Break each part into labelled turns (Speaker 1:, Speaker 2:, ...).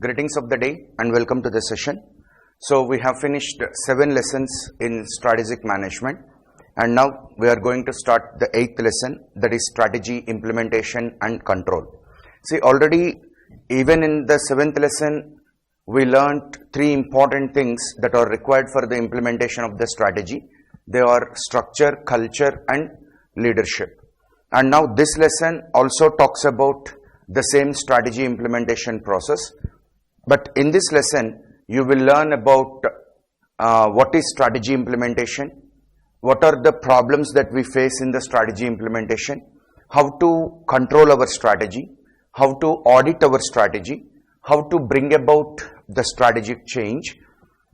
Speaker 1: Greetings of the day and welcome to the session. So we have finished 7 lessons in strategic management and now we are going to start the 8th lesson, that is strategy, implementation and control. See, already even in the 7th lesson we learnt 3 important things that are required for the implementation of the strategy. They are structure, culture and leadership. And now this lesson also talks about the same strategy implementation process. But in this lesson, you will learn about what is strategy implementation, what are the problems that we face in the strategy implementation, how to control our strategy, how to audit our strategy, how to bring about the strategic change.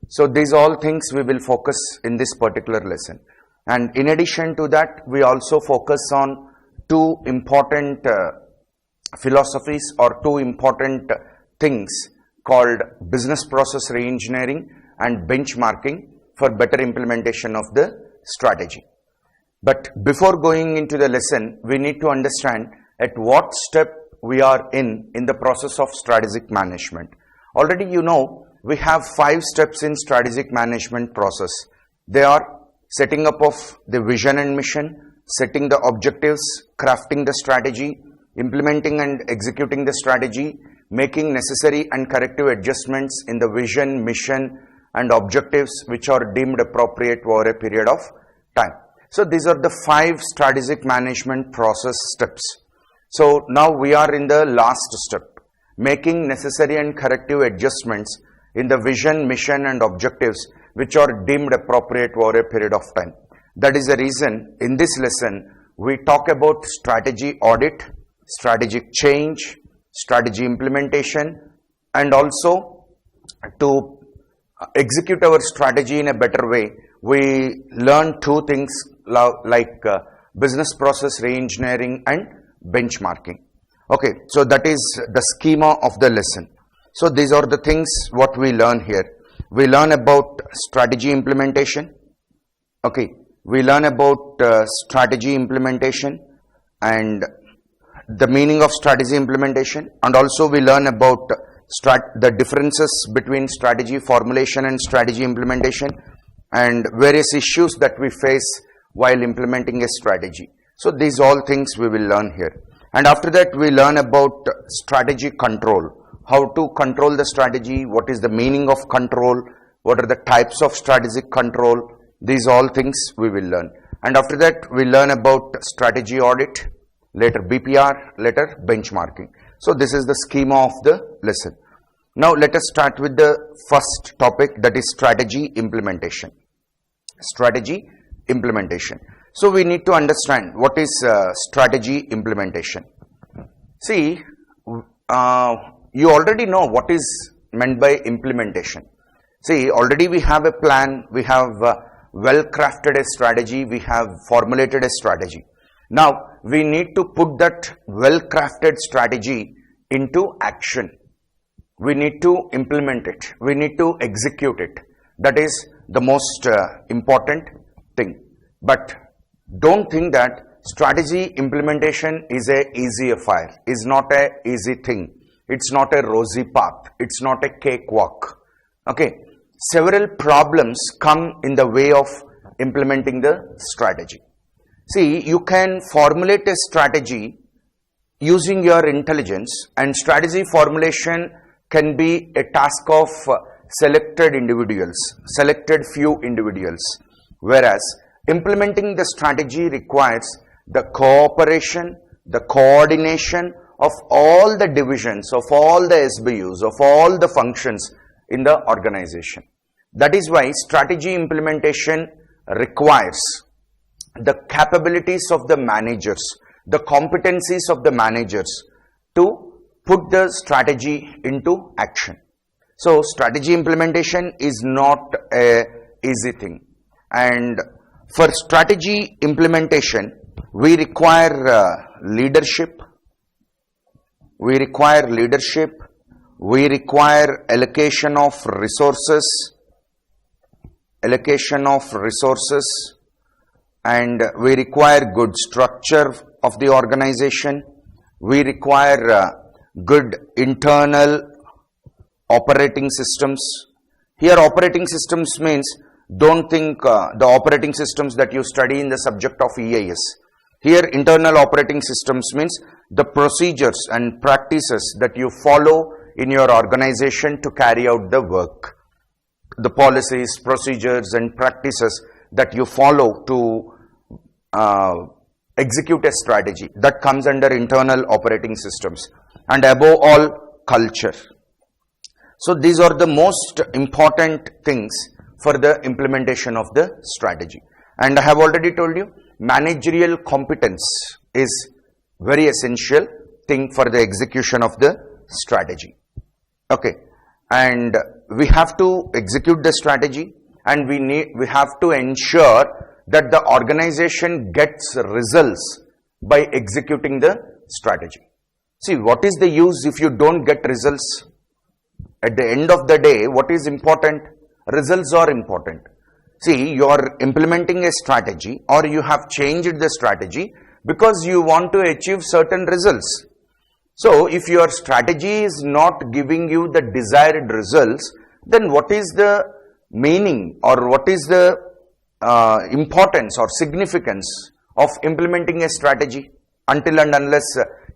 Speaker 1: So these all things we will focus in this particular lesson. And in addition to that, we also focus on 2 important philosophies or 2 important things called business process reengineering and benchmarking for better implementation of the strategy. But before going into the lesson, we need to understand at what step we are in the process of strategic management. Already you know, we have 5 steps in strategic management process. They are setting up of the vision and mission, setting the objectives, crafting the strategy, implementing and executing the strategy, making necessary and corrective adjustments in the vision, mission and objectives which are deemed appropriate over a period of time. So these are the 5 strategic management process steps. So now we are in the last step, making necessary and corrective adjustments in the vision, mission and objectives which are deemed appropriate over a period of time. That is the reason in this lesson we talk about strategy audit, strategic change, strategy implementation and also to execute our strategy in a better way. We learn 2 things like business process reengineering and benchmarking. Okay, so that is the schema of the lesson. So these are the things what we learn here. We learn about strategy implementation. Okay, we learn about strategy implementation and the meaning of strategy implementation, and also we learn about the differences between strategy formulation and strategy implementation and various issues that we face while implementing a strategy. So these all things we will learn here. And after that we learn about strategy control, how to control the strategy, what is the meaning of control, what are the types of strategic control. These all things we will learn. And after that we learn about strategy audit, later BPR, later benchmarking. So this is the schema of the lesson. Now let us start with the first topic, that is strategy implementation. Strategy implementation. So we need to understand what is strategy implementation. See, you already know what is meant by implementation. See, already we have a plan, we have well crafted a strategy, we have formulated a strategy. Now we need to put that well crafted strategy into action. We need to implement it. We need to execute it. That is the most important thing. But don't think that strategy implementation is a easy affair. It's not a easy thing. It's not a rosy path. It's not a cakewalk. Okay. Several problems come in the way of implementing the strategy. See, you can formulate a strategy using your intelligence, and strategy formulation can be a task of selected individuals, selected few individuals, whereas implementing the strategy requires the cooperation, the coordination of all the divisions, of all the SBUs, of all the functions in the organization. That is why strategy implementation requires the capabilities of the managers, the competencies of the managers to put the strategy into action. So strategy implementation is not a easy thing, and for strategy implementation we require leadership, we require allocation of resources, and we require good structure of the organization. We require good internal operating systems. Here operating systems means, don't think the operating systems that you study in the subject of EIS. Here internal operating systems means the procedures and practices that you follow in your organization to carry out the work. The policies, procedures and practices that you follow to execute a strategy, that comes under internal operating systems. And above all, culture. So these are the most important things for the implementation of the strategy. And I have already told you, managerial competence is very essential thing for the execution of the strategy. Okay, and we have to execute the strategy, and we have to ensure that the organization gets results by executing the strategy. See, what is the use if you don't get results? At the end of the day, what is important? Results are important. See, you are implementing a strategy, or you have changed the strategy because you want to achieve certain results. So, if your strategy is not giving you the desired results, then what is the meaning, or what is the importance or significance of implementing a strategy until and unless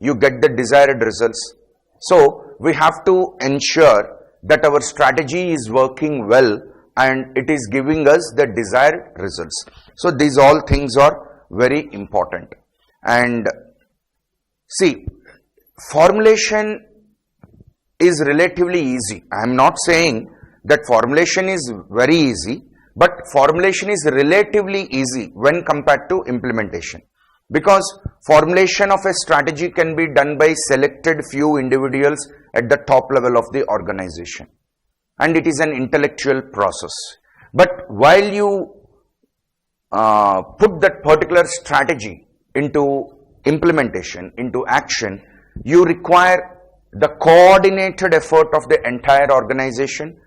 Speaker 1: you get the desired results? So, we have to ensure that our strategy is working well and it is giving us the desired results. So, these all things are very important. And see, formulation is relatively easy. I am not saying that formulation is very easy, but formulation is relatively easy when compared to implementation. Because formulation of a strategy can be done by selected few individuals at the top level of the organization, and it is an intellectual process. But while you put that particular strategy into implementation, into action, you require the coordinated effort of the entire organization.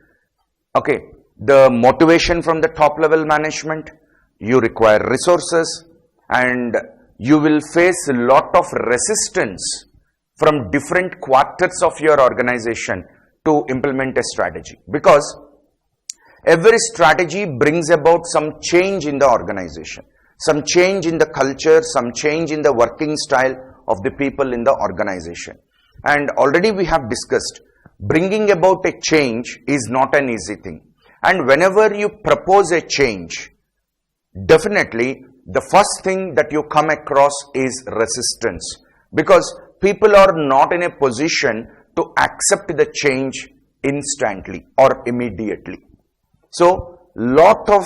Speaker 1: Okay, the motivation from the top level management, you require resources, and you will face a lot of resistance from different quarters of your organization to implement a strategy, because every strategy brings about some change in the organization, some change in the culture, some change in the working style of the people in the organization. And already we have discussed, bringing about a change is not an easy thing. And whenever you propose a change, definitely the first thing that you come across is resistance, because people are not in a position to accept the change instantly or immediately. So, lot of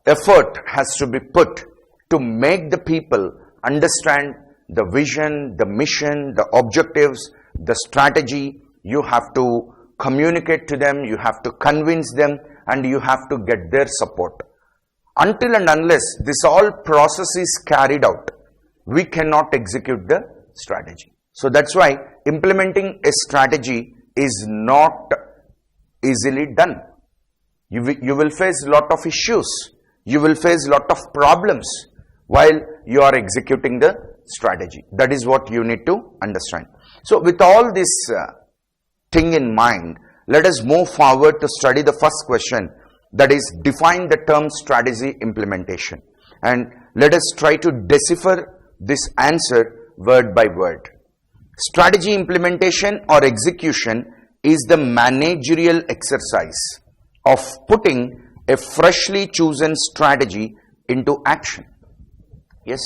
Speaker 1: effort has to be put to make the people understand the vision, the mission, the objectives, the strategy. You have to communicate to them, you have to convince them, and you have to get their support. Until and unless this all process is carried out, we cannot execute the strategy. So that's why implementing a strategy is not easily done. You will face a lot of issues. You will face a lot of problems while you are executing the strategy. That is what you need to understand. So with all this thing in mind, let us move forward to study the first question, that is, define the term strategy implementation. And let us try to decipher this answer word by word. Strategy implementation or execution is the managerial exercise of putting a freshly chosen strategy into action. Yes,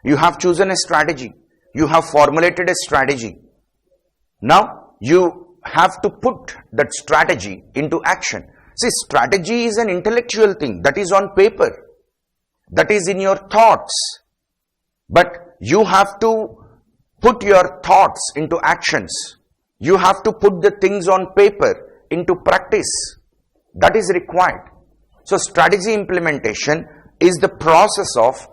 Speaker 1: you have chosen a strategy. You have formulated a strategy. Now, you have to put that strategy into action. See, strategy is an intellectual thing that is on paper, that is in your thoughts, but you have to put your thoughts into actions. You have to put the things on paper into practice. That is required. So, strategy implementation is the process of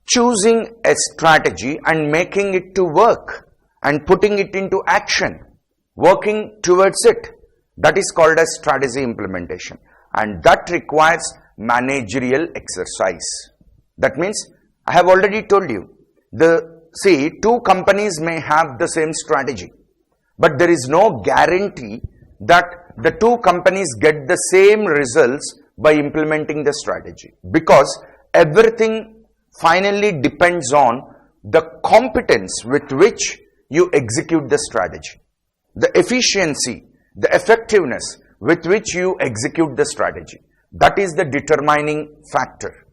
Speaker 1: choosing a strategy and making it to work and putting it into action, working towards it. That is called as strategy implementation, and that requires managerial exercise. That means, I have already told you, two companies may have the same strategy. but there is no guarantee that the two companies get the same results by implementing the strategy, because everything finally depends on the competence with which you execute the strategy, the efficiency, the effectiveness with which you execute the strategy. That is the determining factor.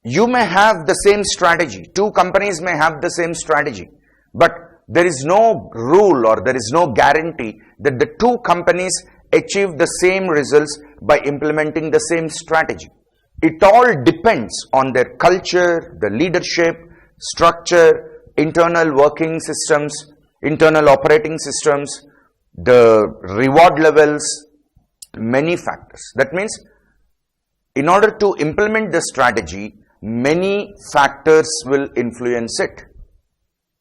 Speaker 1: You may have the same strategy, two companies may have the same strategy, but there is no rule or there is no guarantee that the two companies achieve the same results by implementing the same strategy. It all depends on their culture, the leadership, structure, internal working systems, internal operating systems, the reward levels, many factors. That means in order to implement the strategy, many factors will influence it.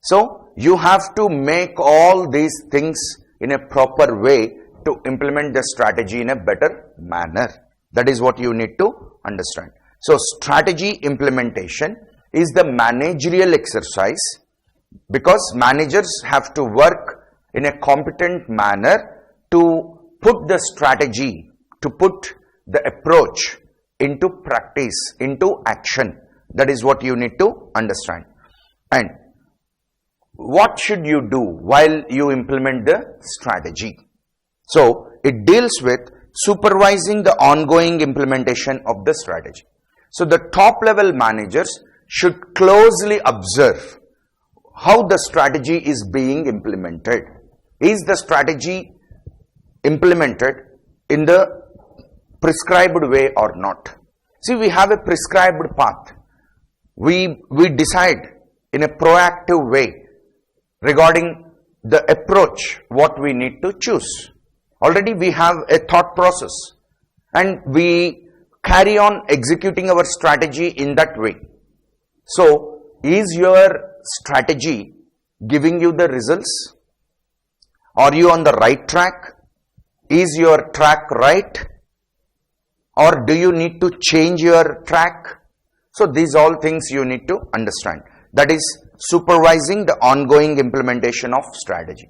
Speaker 1: So you have to make all these things in a proper way to implement the strategy in a better manner. That is what you need to understand. So strategy implementation is the managerial exercise, because managers have to work in a competent manner to put the strategy, to put the approach into practice, into action. That is what you need to understand. And what should you do while you implement the strategy? So it deals with supervising the ongoing implementation of the strategy. So the top level managers should closely observe how the strategy is being implemented. Is the strategy implemented in the prescribed way or not? See, we have a prescribed path. We decide in a proactive way regarding the approach what we need to choose. Already we have a thought process and we carry on executing our strategy in that way. So, is your strategy giving you the results? Are you on the right track? Is your track right? Or do you need to change your track? So these all things you need to understand. That is supervising the ongoing implementation of strategy.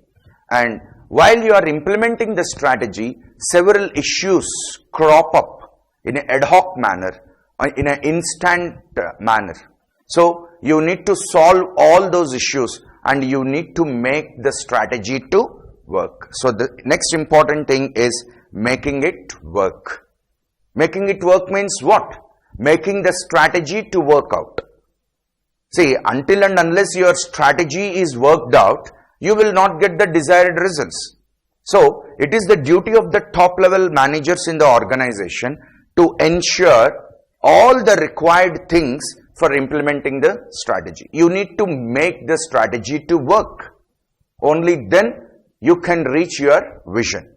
Speaker 1: And while you are implementing the strategy, several issues crop up in an ad hoc manner, in an instant manner. So you need to solve all those issues and you need to make the strategy to work. So the next important thing is making it work. Making it work means what? Making the strategy to work out. See, until and unless your strategy is worked out, you will not get the desired results. So, it is the duty of the top level managers in the organization to ensure all the required things for implementing the strategy. You need to make the strategy to work. Only then you can reach your vision.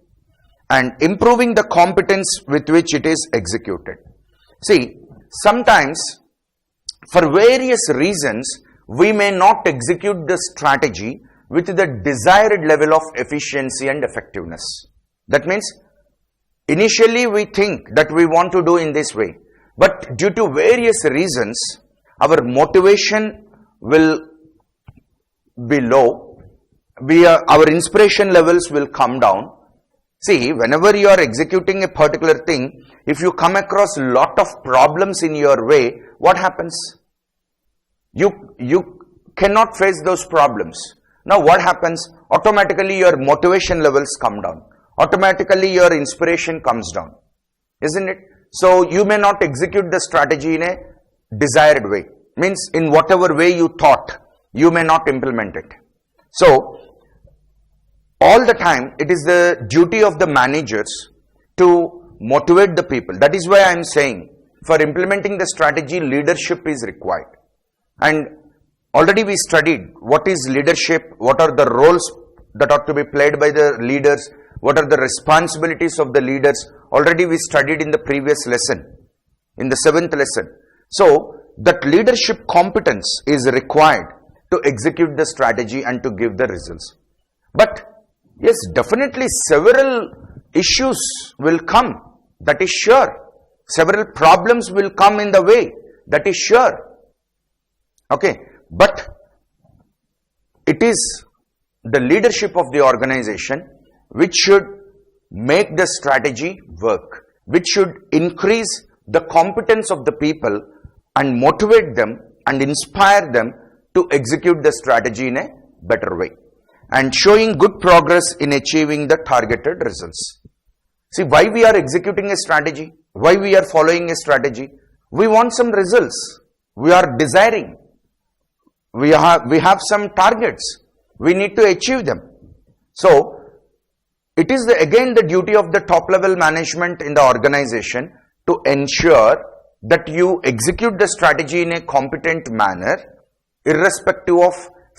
Speaker 1: And improving the competence with which it is executed. See, sometimes for various reasons we may not execute the strategy with the desired level of efficiency and effectiveness. That means initially we think that we want to do in this way, but due to various reasons our motivation will be low, our inspiration levels will come down. See, whenever you are executing a particular thing, if you come across a lot of problems in your way, what happens? You cannot face those problems. Now what happens? Automatically your motivation levels come down. Automatically your inspiration comes down. Isn't it? So you may not execute the strategy in a desired way. Means in whatever way you thought, you may not implement it. So all the time it is the duty of the managers to motivate the people. That is why I am saying for implementing the strategy, leadership is required. And already we studied what is leadership, what are the roles that are to be played by the leaders, what are the responsibilities of the leaders. Already we studied in the previous lesson, in the 7th lesson. So that leadership competence is required to execute the strategy and to give the results. But yes, definitely several issues will come, that is sure. Several problems will come in the way, that is sure. Okay, but it is the leadership of the organization, which should make the strategy work, which should increase the competence of the people and motivate them and inspire them to execute the strategy in a better way, and showing good progress in achieving the targeted results. See, why we are executing a strategy, why we are following a strategy? We want some results. We are desiring. We have some targets. We need to achieve them. So, it is again the duty of the top level management in the organization to ensure that you execute the strategy in a competent manner, irrespective of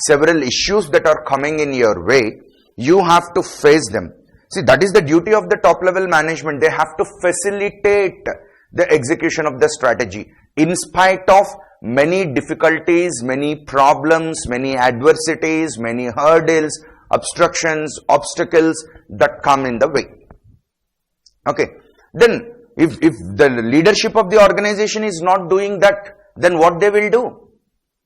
Speaker 1: several issues that are coming in your way. You have to face them. See, that is the duty of the top level management. They have to facilitate the execution of the strategy in spite of many difficulties, many problems, many adversities, many hurdles, obstructions, obstacles that come in the way. Okay. Then, if the leadership of the organization is not doing that, then what they will do?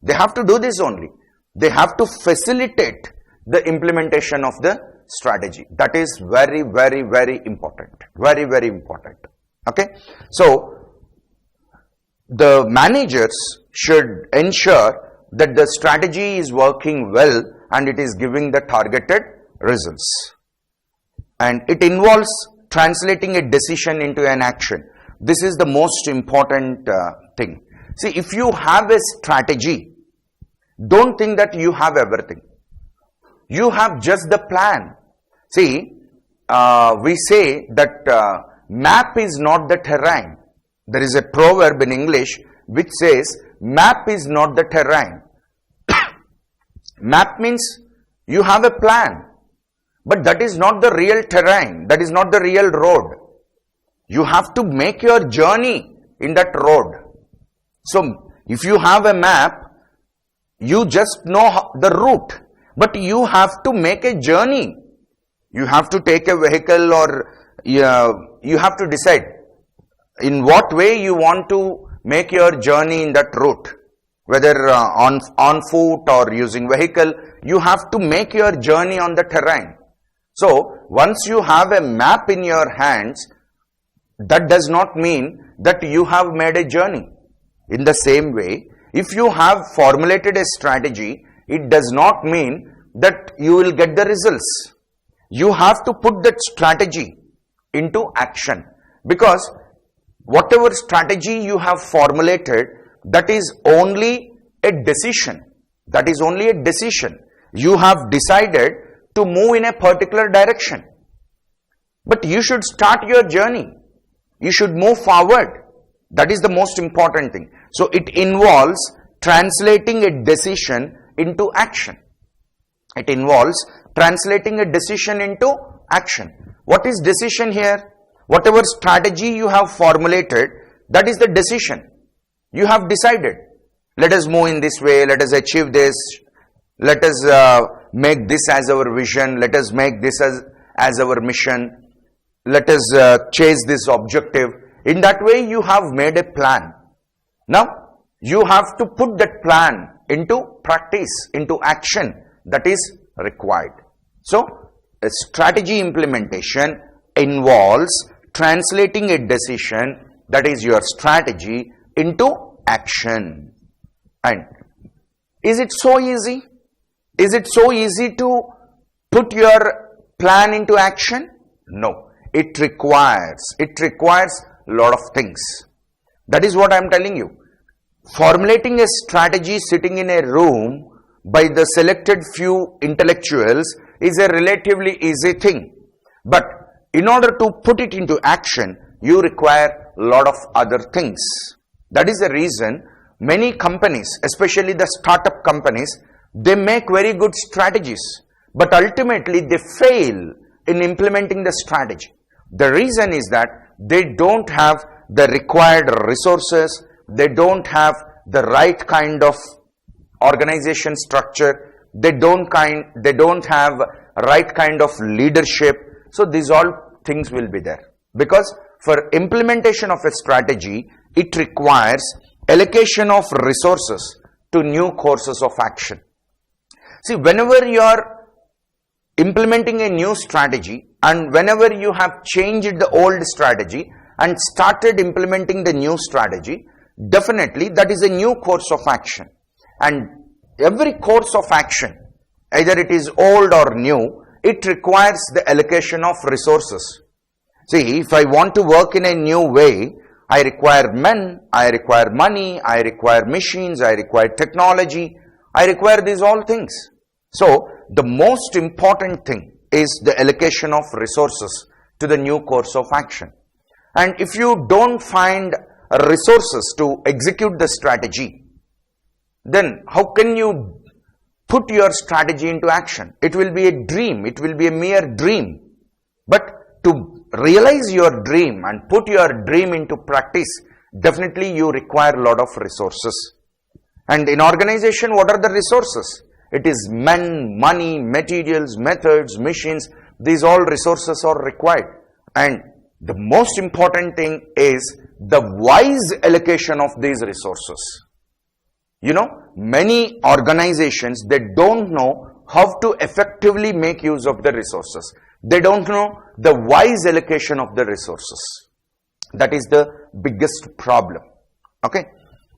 Speaker 1: They have to do this only. They have to facilitate the implementation of the strategy. That is very, very, very important. Very, very important. Okay. So, the managers should ensure that the strategy is working well and it is giving the targeted results. And it involves translating a decision into an action. This is the most important thing. See, if you have a strategy, don't think that you have everything. You have just the plan. See, we say that map is not the terrain. There is a proverb in English which says, map is not the terrain. Map means you have a plan, but that is not the real terrain. That is not the real road. You have to make your journey in that road. So, if you have a map, you just know the route, but you have to make a journey. You have to take a vehicle, or you have to decide in what way you want to make your journey in that route, whether on foot or using vehicle. You have to make your journey on the terrain. So, once you have a map in your hands, that does not mean that you have made a journey. In the same way, if you have formulated a strategy, it does not mean that you will get the results. You have to put that strategy into action, because whatever strategy you have formulated, that is only a decision. That is only a decision. You have decided to move in a particular direction. But you should start your journey. You should move forward. That is the most important thing. So, it involves translating a decision into action. It involves translating a decision into action. What is decision here? Whatever strategy you have formulated, that is the decision. You have decided, let us move in this way, let us achieve this, let us make this as our vision, let us make this as our mission, let us chase this objective. In that way, you have made a plan. Now, you have to put that plan into practice, into action that is required. So, a strategy implementation involves translating a decision, that is your strategy, into action. And is it so easy? Is it so easy to put your plan into action? No. It requires a lot of things. That is what I am telling you. Formulating a strategy sitting in a room by the selected few intellectuals is a relatively easy thing. But in order to put it into action, you require a lot of other things. That is the reason many companies, especially the startup companies, they make very good strategies, but ultimately they fail in implementing the strategy. The reason is that they don't have the required resources, they don't have the right kind of organization structure, they don't have right kind of leadership. So these all things will be there, because for implementation of a strategy, it requires allocation of resources to new courses of action. See, whenever you are implementing a new strategy, and whenever you have changed the old strategy and started implementing the new strategy, definitely that is a new course of action. And every course of action, either it is old or new, it requires the allocation of resources. See, if I want to work in a new way, I require men, I require money, I require machines, I require technology, I require these all things. So, the most important thing is the allocation of resources to the new course of action. And if you don't find resources to execute the strategy, then how can you put your strategy into action? It will be a dream, it will be a mere dream. But to realize your dream and put your dream into practice, definitely you require a lot of resources. And in organization, what are the resources? It is men, money, materials, methods, machines. These all resources are required. And the most important thing is the wise allocation of these resources. You know, many organizations, they don't know how to effectively make use of the resources. They don't know the wise allocation of the resources. That is the biggest problem. Okay.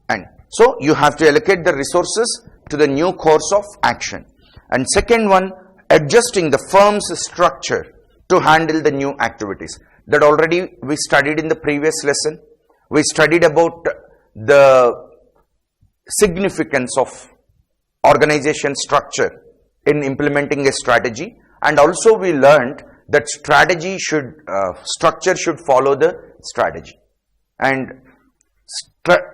Speaker 1: And so you have to allocate the resources to the new course of action. And second one, adjusting the firm's structure to handle the new activities. That already we studied in the previous lesson. We studied about the significance of organization structure in implementing a strategy, and also we learned that structure should follow the strategy. And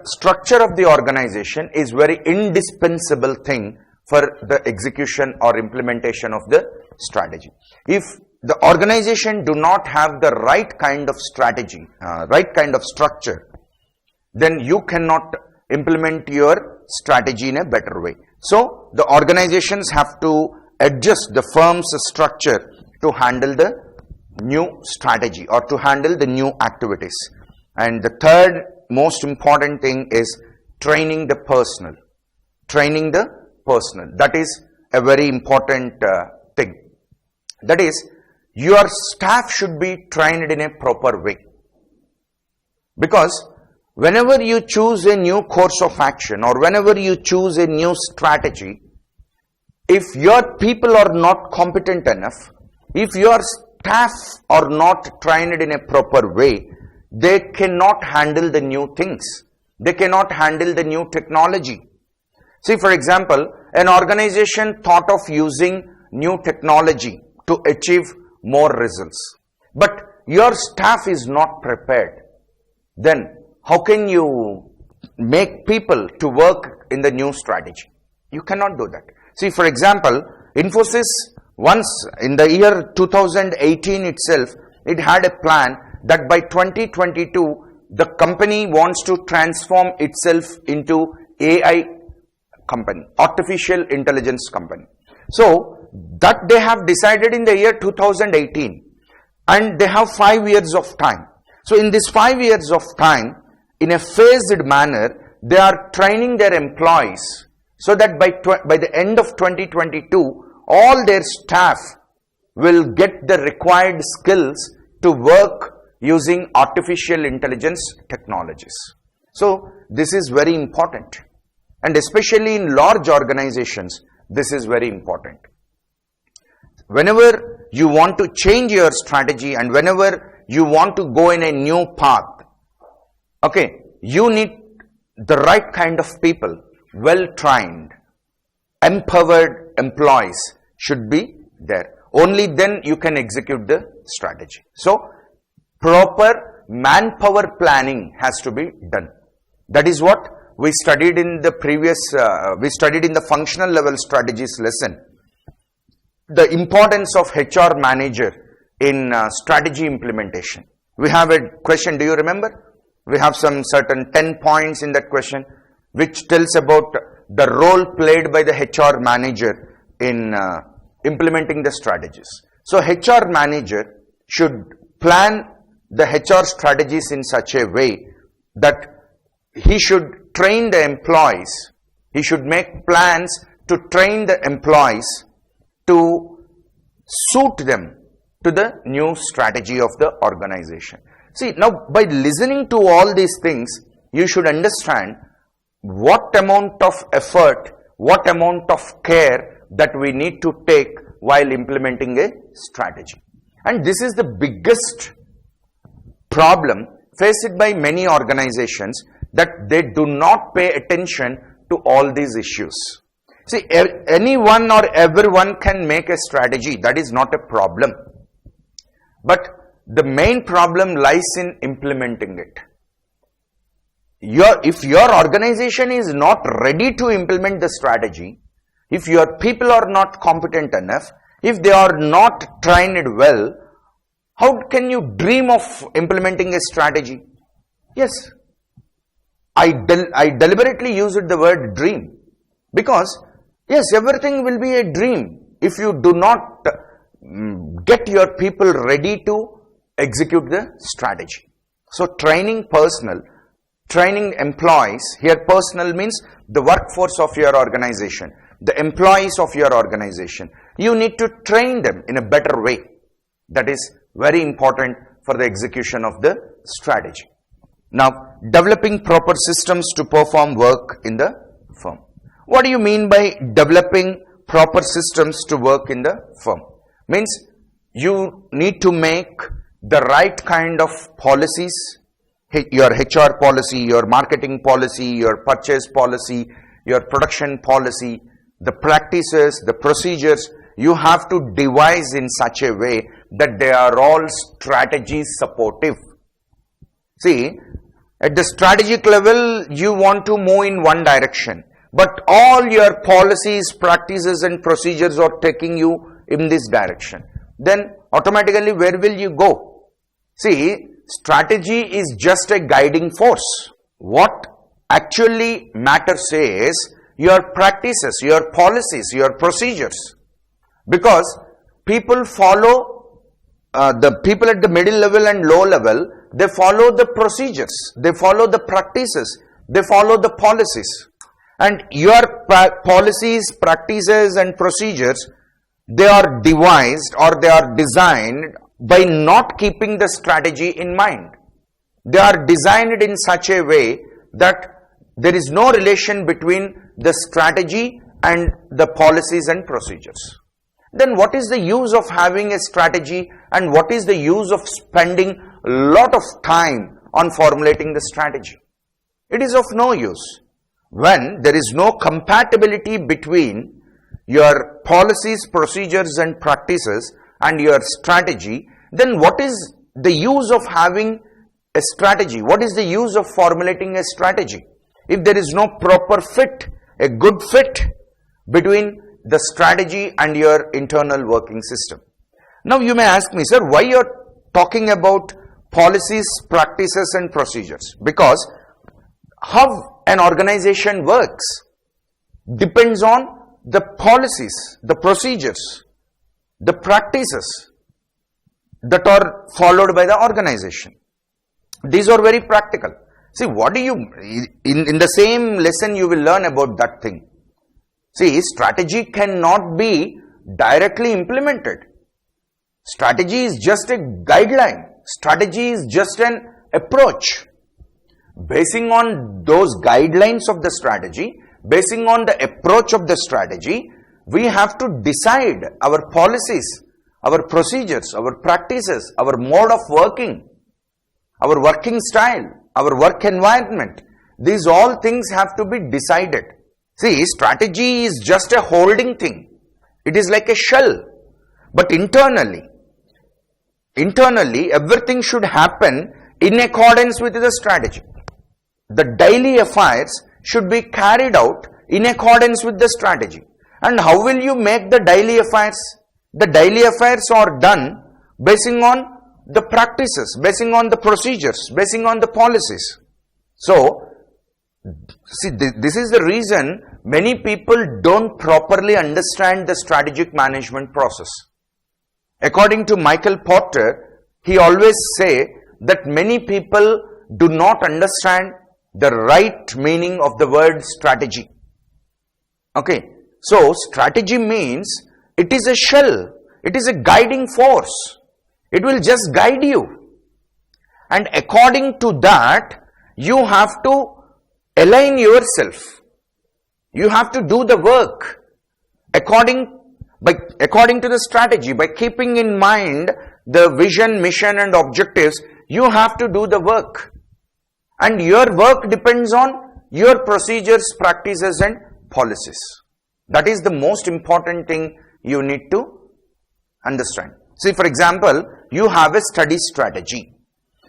Speaker 1: structure of the organization is very indispensable thing for the execution or implementation of the strategy. If the organization do not have the right kind of strategy, right kind of structure, then you cannot implement your strategy in a better way. So the organizations have to adjust the firm's structure to handle the new strategy or to handle the new activities. And the third most important thing is training the personnel. Training the personnel. That is a very important thing. That is, your staff should be trained in a proper way. Because whenever you choose a new course of action or whenever you choose a new strategy, if your people are not competent enough, if your staff are not trained in a proper way, they cannot handle the new things. They cannot handle the new technology. See, for example, an organization thought of using new technology to achieve more results. But your staff is not prepared. Then how can you make people to work in the new strategy? You cannot do that. See, for example, Infosys once in the year 2018 itself, it had a plan that by 2022, the company wants to transform itself into AI company, artificial intelligence company. So that they have decided in the year 2018, and they have 5 years of time. So in this 5 years of time, in a phased manner, they are training their employees so that by the end of 2022, all their staff will get the required skills to work using artificial intelligence technologies. So this is very important, and especially in large organizations, this is very important. Whenever you want to change your strategy and whenever you want to go in a new path, okay, you need the right kind of people, well-trained, empowered employees should be there. Only then you can execute the strategy. So proper manpower planning has to be done. That is what we studied in the previous, in the functional level strategies lesson. The importance of HR manager in strategy implementation. We have a question, do you remember? We have some certain 10 points in that question which tells about the role played by the HR manager in implementing the strategies. So HR manager should plan the HR strategies in such a way that he should train the employees. He should make plans to train the employees to suit them to the new strategy of the organization. See, now by listening to all these things, you should understand what amount of effort, what amount of care that we need to take while implementing a strategy. And this is the biggest problem faced by many organizations, that they do not pay attention to all these issues. See, anyone or everyone can make a strategy. That is not a problem. But the main problem lies in implementing it. If your organization is not ready to implement the strategy, if your people are not competent enough, if they are not trained well, how can you dream of implementing a strategy? Yes, I deliberately used the word dream, because yes, everything will be a dream if you do not get your people ready to execute the strategy. So training personnel, training employees, here personnel means the workforce of your organization, the employees of your organization. You need to train them in a better way. That is very important for the execution of the strategy. Now, developing proper systems to perform work in the firm. What do you mean by developing proper systems to work in the firm? Means you need to make the right kind of policies, your HR policy, your marketing policy, your purchase policy, your production policy, the practices, the procedures, you have to devise in such a way that they are all strategy supportive. See, at the strategic level, you want to move in one direction, but all your policies, practices and procedures are taking you in this direction. Then automatically where will you go? See, strategy is just a guiding force. What actually matters is your practices, your policies, your procedures. Because people follow, the people at the middle level and low level, they follow the procedures, they follow the practices, they follow the policies. And your policies, practices and procedures, they are devised or they are designed by not keeping the strategy in mind. They are designed in such a way that there is no relation between the strategy and the policies and procedures. Then what is the use of having a strategy, and what is the use of spending a lot of time on formulating the strategy? It is of no use. When there is no compatibility between your policies, procedures and practices and your strategy, then what is the use of having a strategy? What is the use of formulating a strategy? If there is no proper fit, a good fit between the strategy and your internal working system. Now you may ask me, sir, why you are talking about policies, practices and procedures? Because how an organization works depends on the policies, the procedures, the practices that are followed by the organization. These are very practical. See, what do you, in the same lesson you will learn about that thing. See, strategy cannot be directly implemented. Strategy is just a guideline. Strategy is just an approach. Basing on those guidelines of the strategy, basing on the approach of the strategy, we have to decide our policies, our procedures, our practices, our mode of working, our working style, our work environment. These all things have to be decided. See, strategy is just a holding thing. It is like a shell. But internally, everything should happen in accordance with the strategy. The daily affairs should be carried out in accordance with the strategy. And how will you make the daily affairs? The daily affairs are done basing on the practices, basing on the procedures, basing on the policies. So, see, this is the reason many people don't properly understand the strategic management process. According to Michael Porter, he always say that many people do not understand the right meaning of the word strategy. Okay, so strategy means it is a shell. It is a guiding force. It will just guide you. And according to that, you have to align yourself. You have to do the work according to the strategy. By keeping in mind the vision, mission and objectives, you have to do the work. And your work depends on your procedures, practices and policies. That is the most important thing you need to understand. See, for example, you have a study strategy.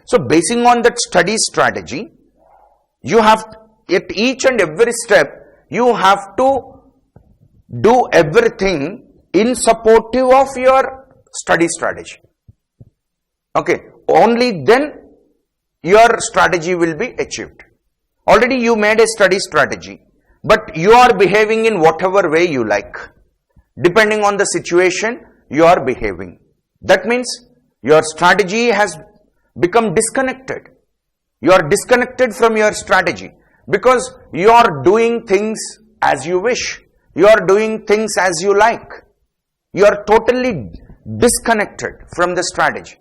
Speaker 1: So, basing on that study strategy, you have at each and every step, you have to do everything in supportive of your study strategy. Okay, only then your strategy will be achieved. Already you made a study strategy, but you are behaving in whatever way you like. Depending on the situation, you are behaving. That means your strategy has become disconnected. You are disconnected from your strategy because you are doing things as you wish. You are doing things as you like. You are totally disconnected from the strategy.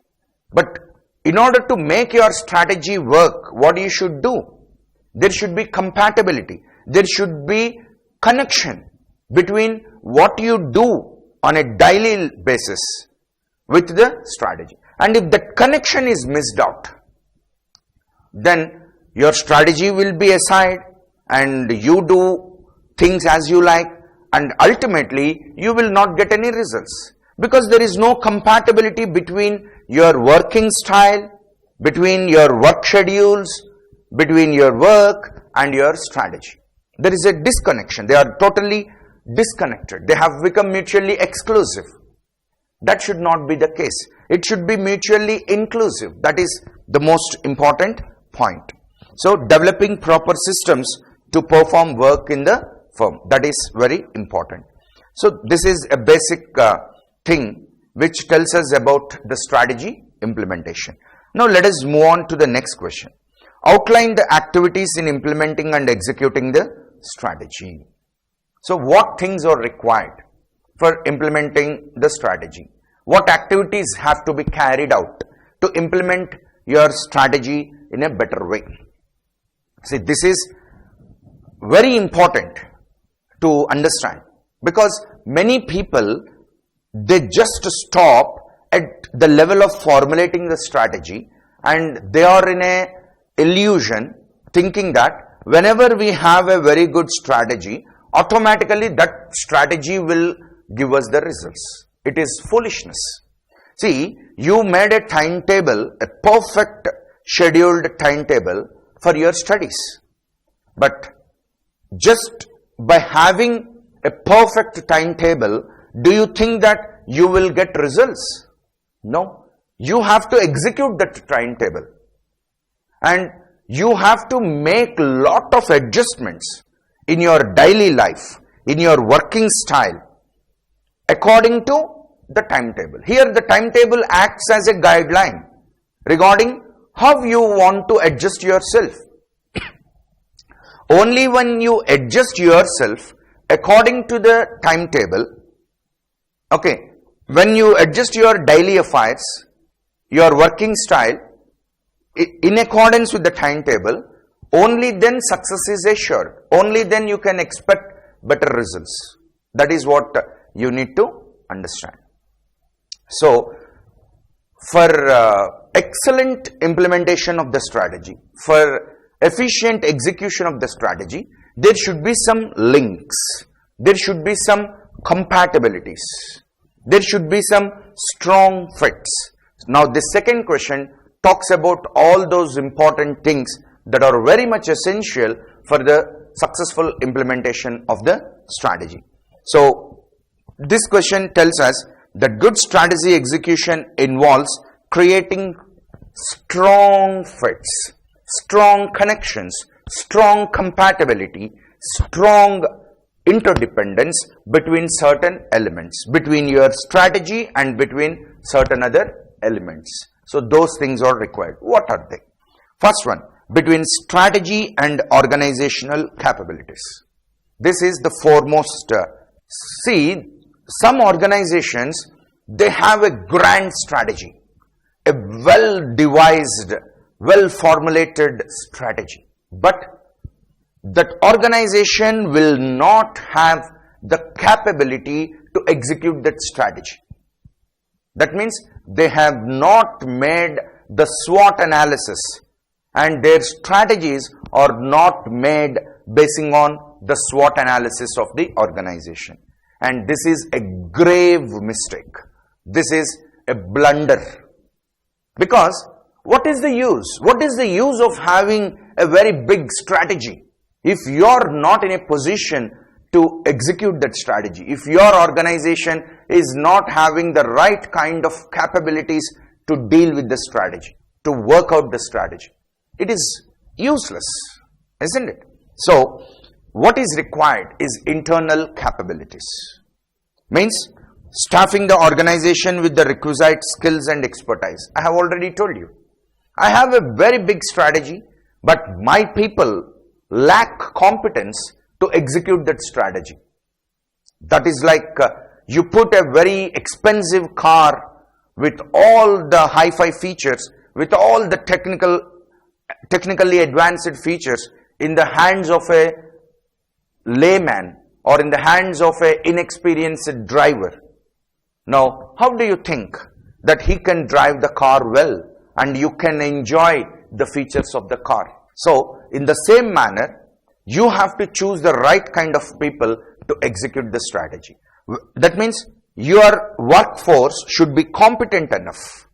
Speaker 1: But in order to make your strategy work, what you should do? There should be compatibility. There should be connection between what you do on a daily basis with the strategy. And if that connection is missed out, then your strategy will be aside and you do things as you like, and ultimately you will not get any results because there is no compatibility between your working style, between your work schedules, between your work and your strategy. There is a disconnection. They are totally disconnected. They have become mutually exclusive. That should not be the case. It should be mutually inclusive. That is the most important point. So, developing proper systems to perform work in the firm. That is very important. So, this is a basic thing which tells us about the strategy implementation. Now, let us move on to the next question. Outline the activities in implementing and executing the strategy. So, what things are required for implementing the strategy? What activities have to be carried out to implement your strategy in a better way? See, this is very important to understand because many people, they just stop at the level of formulating the strategy and they are in a illusion thinking that whenever we have a very good strategy, automatically that strategy will give us the results. It is foolishness. See, you made a timetable, a perfect scheduled timetable for your studies. But just by having a perfect timetable, do you think that you will get results? No. You have to execute that timetable. And you have to make lot of adjustments in your daily life, in your working style, according to the timetable. Here the timetable acts as a guideline regarding how you want to adjust yourself. Only when you adjust yourself according to the timetable, okay, when you adjust your daily affairs, your working style, in accordance with the timetable, only then success is assured. Only then you can expect better results. That is what you need to understand. So, for excellent implementation of the strategy, for efficient execution of the strategy, there should be some links. There should be some compatibilities. There should be some strong fits. Now, the second question talks about all those important things that are very much essential for the successful implementation of the strategy. So, this question tells us that good strategy execution involves creating strong fits, strong connections, strong compatibility, strong interdependence between certain elements, between your strategy and between certain other elements. So, those things are required. What are they? First one, between strategy and organizational capabilities. This is the foremost. See, some organizations, they have a grand strategy, a well-devised, well-formulated strategy. But that organization will not have the capability to execute that strategy. That means they have not made the SWOT analysis, and their strategies are not made basing on the SWOT analysis of the organization. And this is a grave mistake. This is a blunder. Because what is the use? What is the use of having a very big strategy if you are not in a position to execute that strategy? If your organization is not having the right kind of capabilities to deal with the strategy, to work out the strategy, it is useless, isn't it? So, what is required is internal capabilities. Means staffing the organization with the requisite skills and expertise. I have already told you. I have a very big strategy, but my people lack competence to execute that strategy. That is like you put a very expensive car with all the hi-fi features, with all the technically advanced features in the hands of a layman or in the hands of an inexperienced driver. Now, how do you think that he can drive the car well and you can enjoy the features of the car? So, in the same manner, you have to choose the right kind of people to execute the strategy. That means your workforce should be competent enough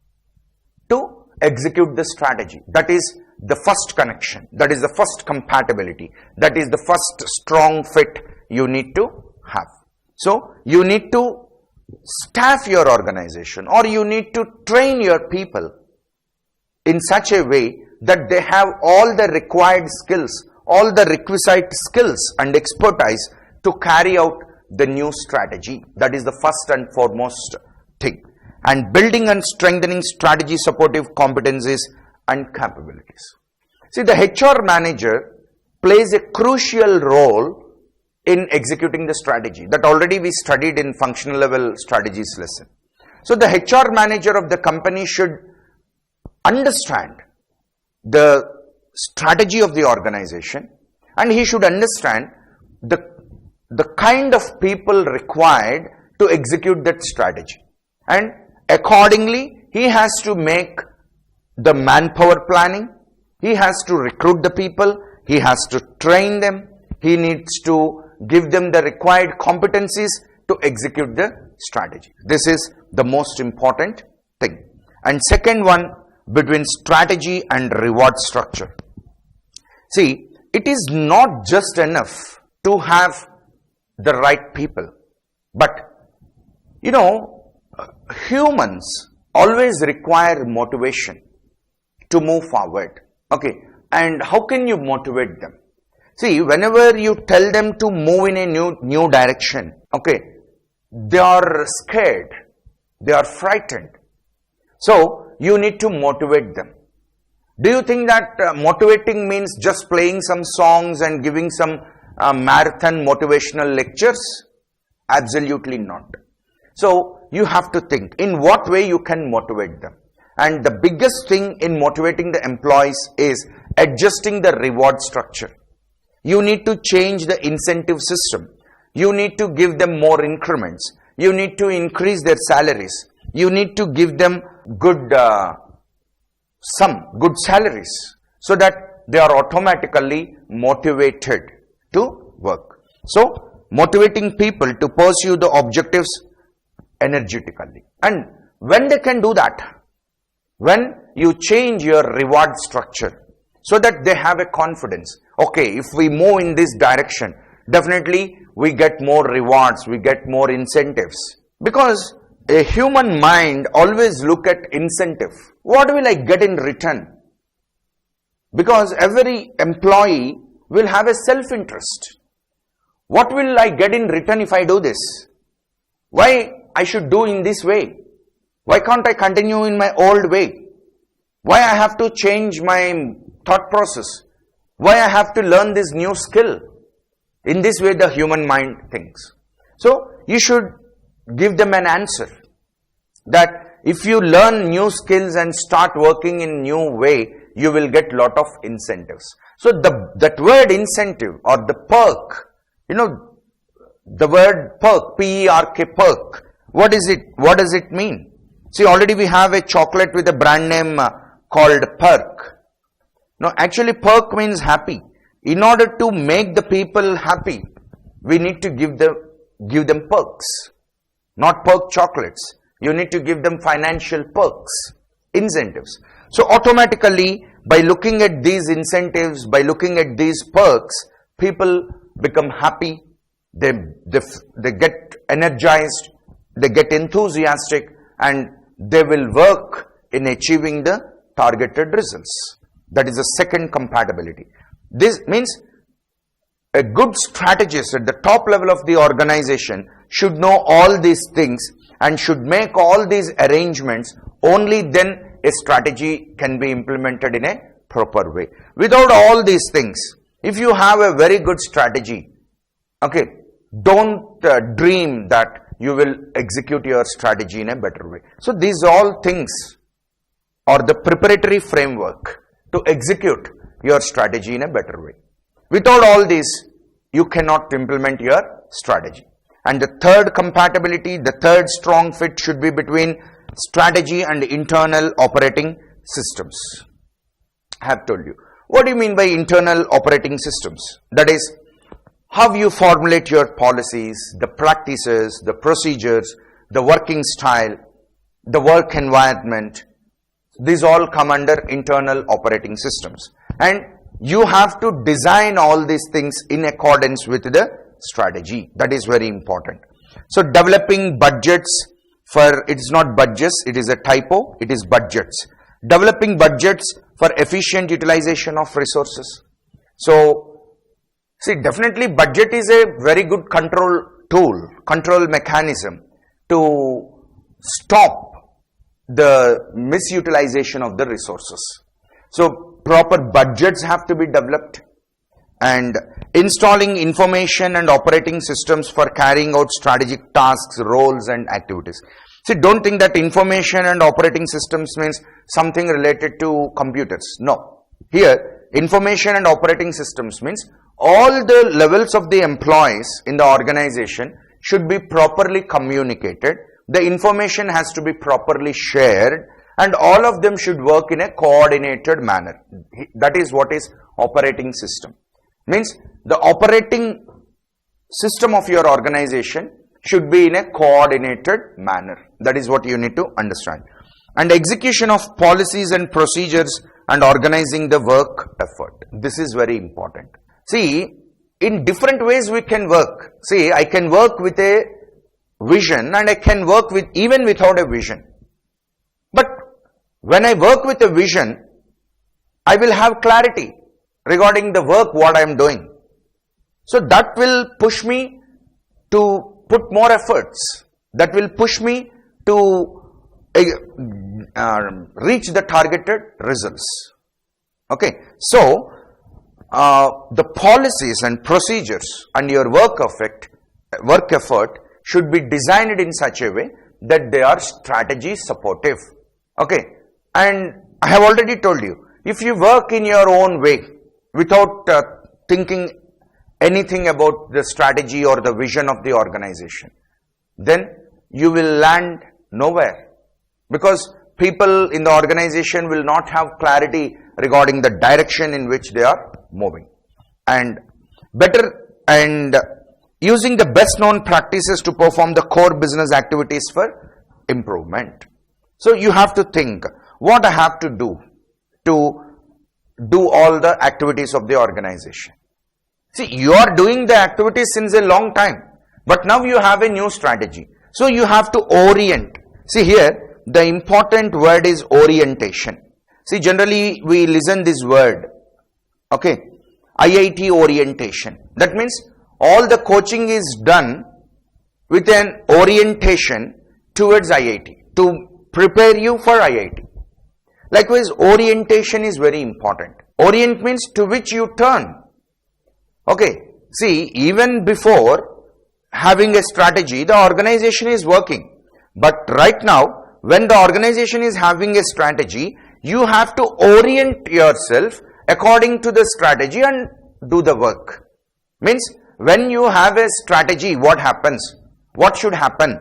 Speaker 1: to execute the strategy. That is the first connection. That is the first compatibility. That is the first strong fit you need to have. So, you need to staff your organization, or you need to train your people in such a way that they have all the required skills, all the requisite skills and expertise to carry out the new strategy. That is the first and foremost thing. And building and strengthening strategy supportive competencies and capabilities. See, the HR manager plays a crucial role in executing the strategy. That already we studied in functional level strategies lesson. So the HR manager of the company should understand the strategy of the organization, and he should understand the kind of people required to execute that strategy. And accordingly, he has to make the manpower planning, he has to recruit the people, he has to train them, he needs to give them the required competencies to execute the strategy. This is the most important thing. And second one, between strategy and reward structure. See, it is not just enough to have the right people, but you know, humans always require motivation to move forward. Okay, and how can you motivate them? See, whenever you tell them to move in a new direction, okay, they are scared, they are frightened. So, you need to motivate them. Do you think that motivating means just playing some songs and giving some marathon motivational lectures? Absolutely not. So, you have to think in what way you can motivate them. And the biggest thing in motivating the employees is adjusting the reward structure. You need to change the incentive system. You need to give them more increments. You need to increase their salaries. You need to give them good salaries so that they are automatically motivated to work. So, motivating people to pursue the objectives energetically. And when they can do that? When you change your reward structure so that they have a confidence. Okay, if we move in this direction, definitely we get more rewards, we get more incentives. Because a human mind always look at incentive. What will I get in return? Because every employee will have a self-interest. What will I get in return if I do this? Why I should do in this way? Why can't I continue in my old way? Why I have to change my thought process? Why I have to learn this new skill? In this way, the human mind thinks. So, you should give them an answer. that if you learn new skills and start working in new way, you will get lot of incentives. So that word incentive or the perk, the word perk, P-E-R-K, perk, what is it? What does it mean? See, already we have a chocolate with a brand name called Perk. No, actually perk means happy. In order to make the people happy, we need to give them perks, not perk chocolates. You need to give them financial perks, incentives. So automatically, by looking at these incentives, by looking at these perks, people become happy, they get energized, they get enthusiastic, and they will work in achieving the targeted results. That is the second compatibility. This means a good strategist at the top level of the organization should know all these things and should make all these arrangements. Only then a strategy can be implemented in a proper way. Without all these things, if you have a very good strategy, okay, don't dream that you will execute your strategy in a better way. So these all things are the preparatory framework to execute your strategy in a better way. Without all these, you cannot implement your strategy. And the third compatibility, the third strong fit should be between strategy and internal operating systems. I have told you. What do you mean by internal operating systems? That is, how you formulate your policies, the practices, the procedures, the working style, the work environment. These all come under internal operating systems. And you have to design all these things in accordance with the strategy. That is very important. So developing budgets for, it is not budgets, it is a typo, it is budgets. Developing budgets for efficient utilization of resources. So, see, definitely budget is a very good control tool, control mechanism to stop the misutilization of the resources. So, proper budgets have to be developed, and installing information and operating systems for carrying out strategic tasks, roles and activities. See, don't think that information and operating systems means something related to computers. No. Here, information and operating systems means all the levels of the employees in the organization should be properly communicated. The information has to be properly shared, and all of them should work in a coordinated manner. That is what is operating system. Means the operating system of your organization should be in a coordinated manner. That is what you need to understand. And execution of policies and procedures and organizing the work effort. This is very important. See, in different ways we can work. See, I can work with a vision and I can work with even without a vision. But when I work with a vision, I will have clarity regarding the work what I am doing. So that will push me to put more efforts. That will push me to reach the targeted results. Okay. So, the policies and procedures and your work effort should be designed in such a way that they are strategy supportive. Okay. And I have already told you, if you work in your own way without thinking anything about the strategy or the vision of the organization, then you will land nowhere, because people in the organization will not have clarity regarding the direction in which they are moving. And using the best known practices to perform the core business activities for improvement. So you have to think what I have to do all the activities of the organization. See, you are doing the activities since a long time, but now you have a new strategy. So you have to orient. See, here the important word is orientation. See, generally we listen this word, okay, IIT orientation. That means all the coaching is done with an orientation towards IIT, to prepare you for IIT. Likewise, orientation is very important. Orient means to which you turn. Okay, see, even before having a strategy, the organization is working. But right now, when the organization is having a strategy, you have to orient yourself according to the strategy and do the work. Means when you have a strategy, what happens? What should happen?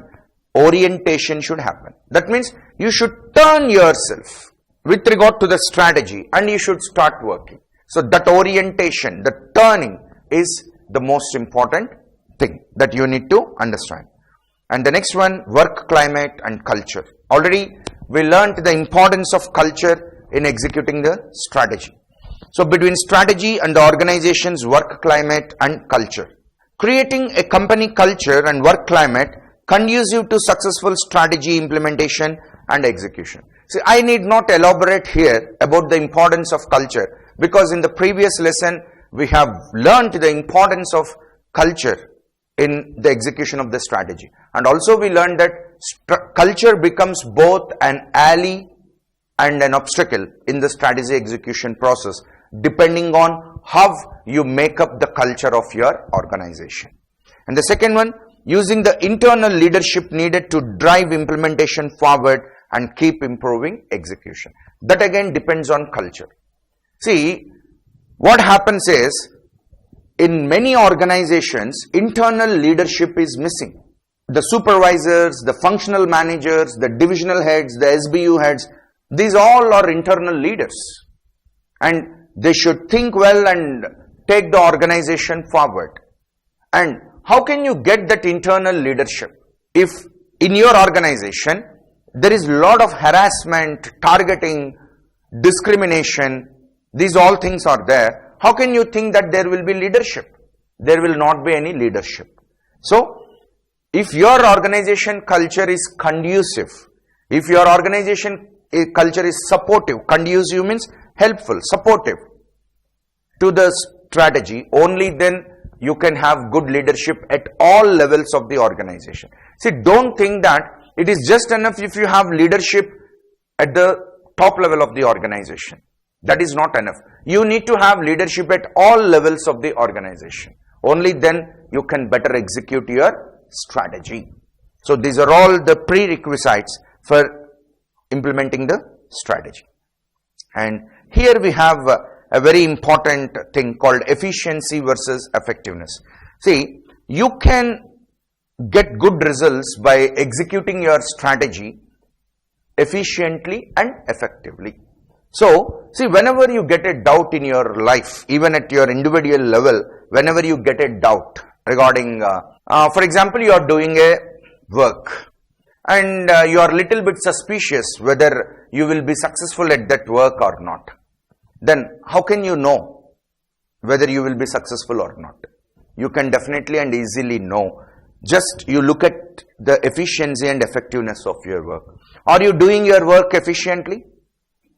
Speaker 1: Orientation should happen. That means you should turn yourself with regard to the strategy and you should start working. So that orientation, the turning is the most important thing that you need to understand. And the next one, work climate and culture. Already we learned the importance of culture in executing the strategy. So between strategy and the organization's work climate and culture. Creating a company culture and work climate conducive to successful strategy implementation and execution. See, I need not elaborate here about the importance of culture, because in the previous lesson we have learned the importance of culture in the execution of the strategy. And also we learned that culture becomes both an ally and an obstacle in the strategy execution process, depending on how you make up the culture of your organization. And the second one, using the internal leadership needed to drive implementation forward and keep improving execution. That again depends on culture. See, what happens is, in many organizations, internal leadership is missing. The supervisors, the functional managers, the divisional heads, the SBU heads, these all are internal leaders. And they should think well and take the organization forward. And how can you get that internal leadership? If in your organization, there is a lot of harassment, targeting, discrimination, these all things are there, how can you think that there will be leadership? There will not be any leadership. So, if your organization culture is conducive, if your organization culture is supportive, conducive means helpful, supportive to the strategy, only then you can have good leadership at all levels of the organization. See, don't think that it is just enough if you have leadership at the top level of the organization. That is not enough. You need to have leadership at all levels of the organization. Only then you can better execute your strategy. So these are all the prerequisites for implementing the strategy. And here we have a very important thing called efficiency versus effectiveness. See, you can get good results by executing your strategy efficiently and effectively. So, see, whenever you get a doubt in your life, even at your individual level, whenever you get a doubt regarding, for example, you are doing a work and you are a little bit suspicious whether you will be successful at that work or not. Then how can you know whether you will be successful or not? You can definitely and easily know. Just you look at the efficiency and effectiveness of your work. Are you doing your work efficiently?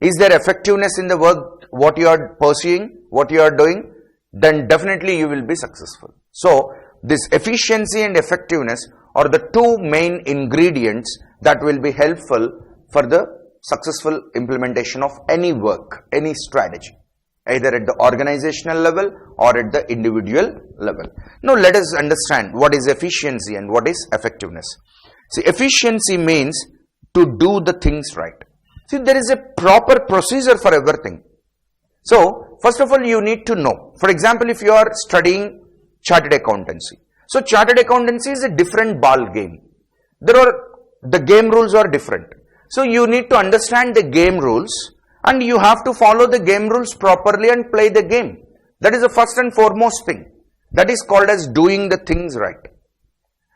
Speaker 1: Is there effectiveness in the work, what you are pursuing, what you are doing? Then definitely you will be successful. So, this efficiency and effectiveness are the two main ingredients that will be helpful for the successful implementation of any work, any strategy, either at the organizational level or at the individual level. Now, let us understand what is efficiency and what is effectiveness. See, efficiency means to do the things right. See, there is a proper procedure for everything. So, first of all, you need to know. For example, if you are studying chartered accountancy. So, chartered accountancy is a different ball game. The game rules are different. So, you need to understand the game rules and you have to follow the game rules properly and play the game. That is the first and foremost thing. That is called as doing the things right.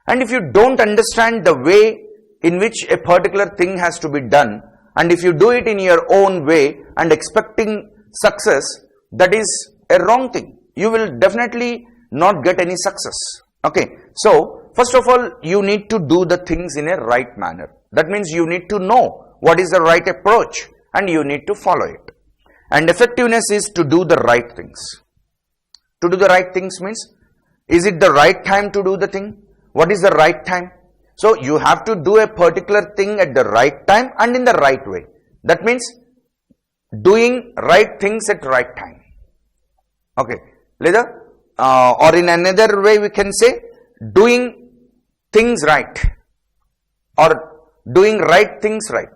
Speaker 1: And if you don't understand the way in which a particular thing has to be done, and if you do it in your own way and expecting success, that is a wrong thing. You will definitely not get any success. Okay. So, first of all, you need to do the things in a right manner. That means you need to know what is the right approach and you need to follow it. And effectiveness is to do the right things. To do the right things means, is it the right time to do the thing? What is the right time? So, you have to do a particular thing at the right time and in the right way. That means doing right things at right time. Okay. Or in another way we can say doing things right or doing right things right.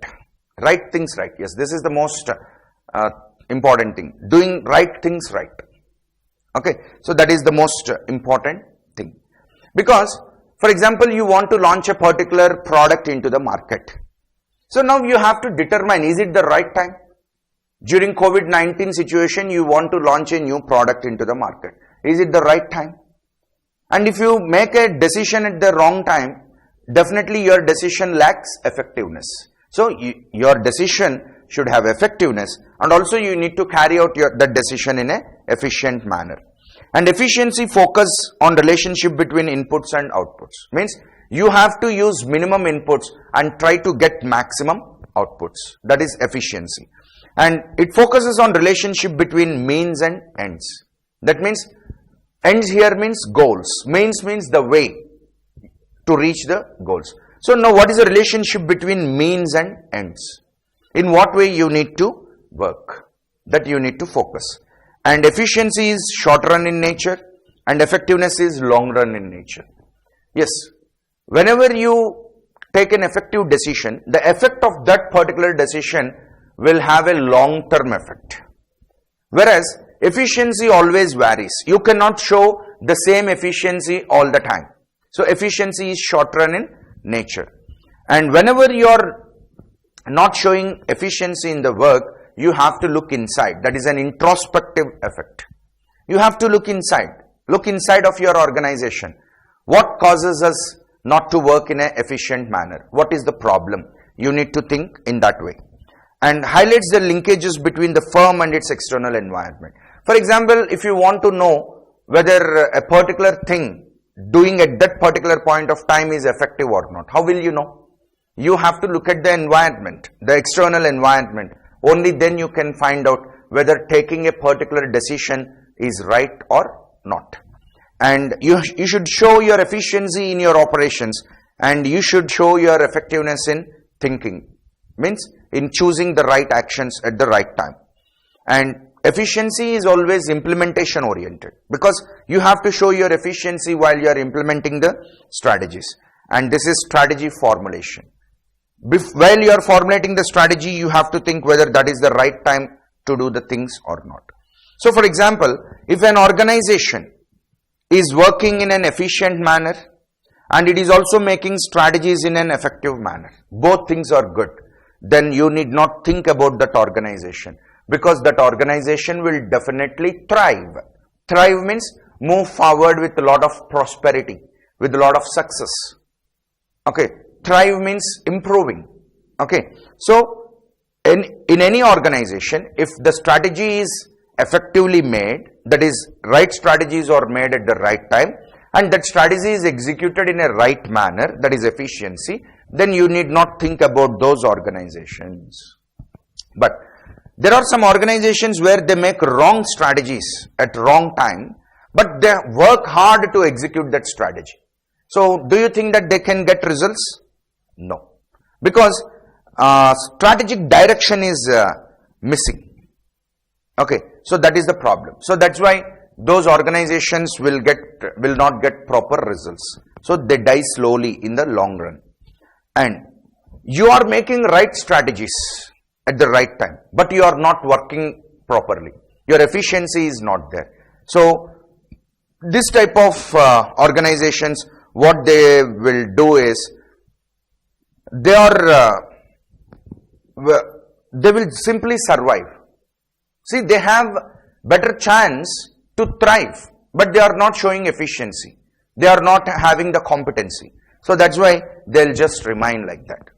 Speaker 1: Right things right. Yes, this is the most important thing. Doing right things right. Okay, so that is the most important thing. Because, for example, you want to launch a particular product into the market. So now you have to determine, is it the right time? During COVID-19 situation, you want to launch a new product into the market. Is it the right time? And if you make a decision at the wrong time, definitely your decision lacks effectiveness. So your decision should have effectiveness, and also you need to carry out that decision in a efficient manner. And efficiency focus on relationship between inputs and outputs. Means you have to use minimum inputs and try to get maximum outputs. That is efficiency. And it focuses on relationship between means and ends. That means ends here means goals. Means the way to reach the goals. So now what is the relationship between means and ends? In what way you need to work? That you need to focus. And efficiency is short run in nature and effectiveness is long run in nature. Yes, whenever you take an effective decision, the effect of that particular decision will have a long term effect. Whereas efficiency always varies. You cannot show the same efficiency all the time. So efficiency is short run in nature. And whenever you are not showing efficiency in the work, you have to look inside. That is an introspective effect. You have to look inside. Look inside of your organization. What causes us not to work in an efficient manner? What is the problem? You need to think in that way. And highlights the linkages between the firm and its external environment. For example, if you want to know whether a particular thing doing at that particular point of time is effective or not, how will you know? You have to look at the environment, the external environment. Only then you can find out whether taking a particular decision is right or not. And you should show your efficiency in your operations, and you should show your effectiveness in thinking. Means in choosing the right actions at the right time. And efficiency is always implementation oriented, because you have to show your efficiency while you are implementing the strategies. And this is strategy formulation. While you are formulating the strategy, you have to think whether that is the right time to do the things or not. So for example, if an organization is working in an efficient manner and it is also making strategies in an effective manner, both things are good, then you need not think about that organization, because that organization will definitely thrive. Thrive means move forward with a lot of prosperity, with a lot of success. Okay. Thrive means improving. Okay. So in any organization, if the strategy is effectively made, that is, right strategies are made at the right time, and that strategy is executed in a right manner, that is efficiency, then you need not think about those organizations. But there are some organizations where they make wrong strategies at wrong time, but they work hard to execute that strategy. So do you think that they can get results? No, because strategic direction is missing. Okay, so that is the problem. So that's why those organizations will not get proper results. So they die slowly in the long run. And you are making right strategies at the right time, but you are not working properly. Your efficiency is not there. So this type of organizations, what they will do is, they will simply survive. See, they have better chance to thrive, but they are not showing efficiency. They are not having the competency. So that's why they'll just remain like that.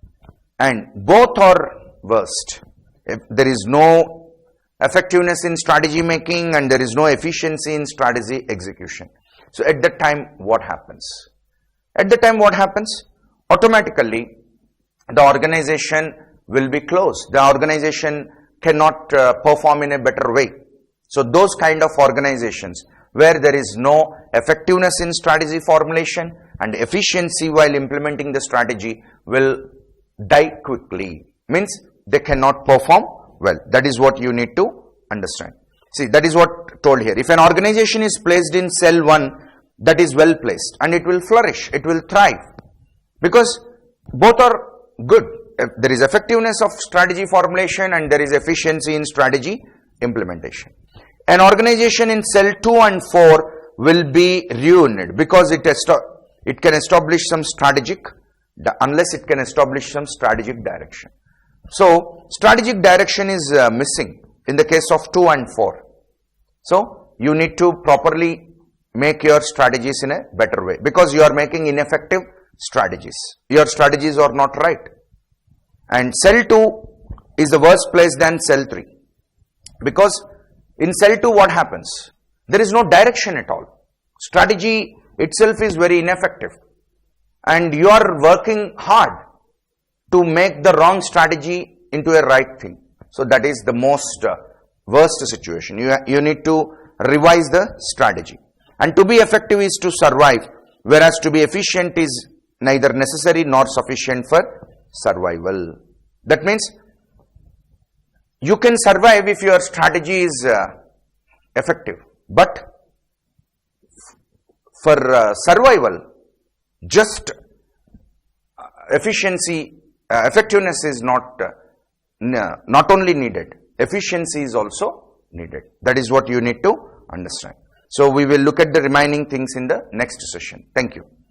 Speaker 1: And both are worst. If there is no effectiveness in strategy making and there is no efficiency in strategy execution. So at that time, what happens? At the time, what happens? Automatically, the organization will be closed. The organization cannot perform in a better way. So those kind of organizations where there is no effectiveness in strategy formulation and efficiency while implementing the strategy will die quickly. Means they cannot perform well. That is what you need to understand. See, that is what told here. If an organization is placed in cell 1, that is well placed and it will flourish, it will thrive, because both are good. There is effectiveness of strategy formulation and there is efficiency in strategy implementation. An organization in cell 2 and 4 will be ruined because it can establish some strategic, unless it can establish some strategic direction. So, strategic direction is missing in the case of 2 and 4. So, you need to properly make your strategies in a better way because you are making ineffective strategies. Your strategies are not right. And cell 2 is the worst place than cell 3 because in cell 2 what happens? There is no direction at all. Strategy itself is very ineffective and you are working hard to make the wrong strategy into a right thing. So that is the most worst situation. You need to revise the strategy. And to be effective is to survive, whereas to be efficient is neither necessary nor sufficient for survival. That means you can survive if your strategy is effective, but for survival, just effectiveness is not only needed, efficiency is also needed. That is what you need to understand. So we will look at the remaining things in the next session. Thank you.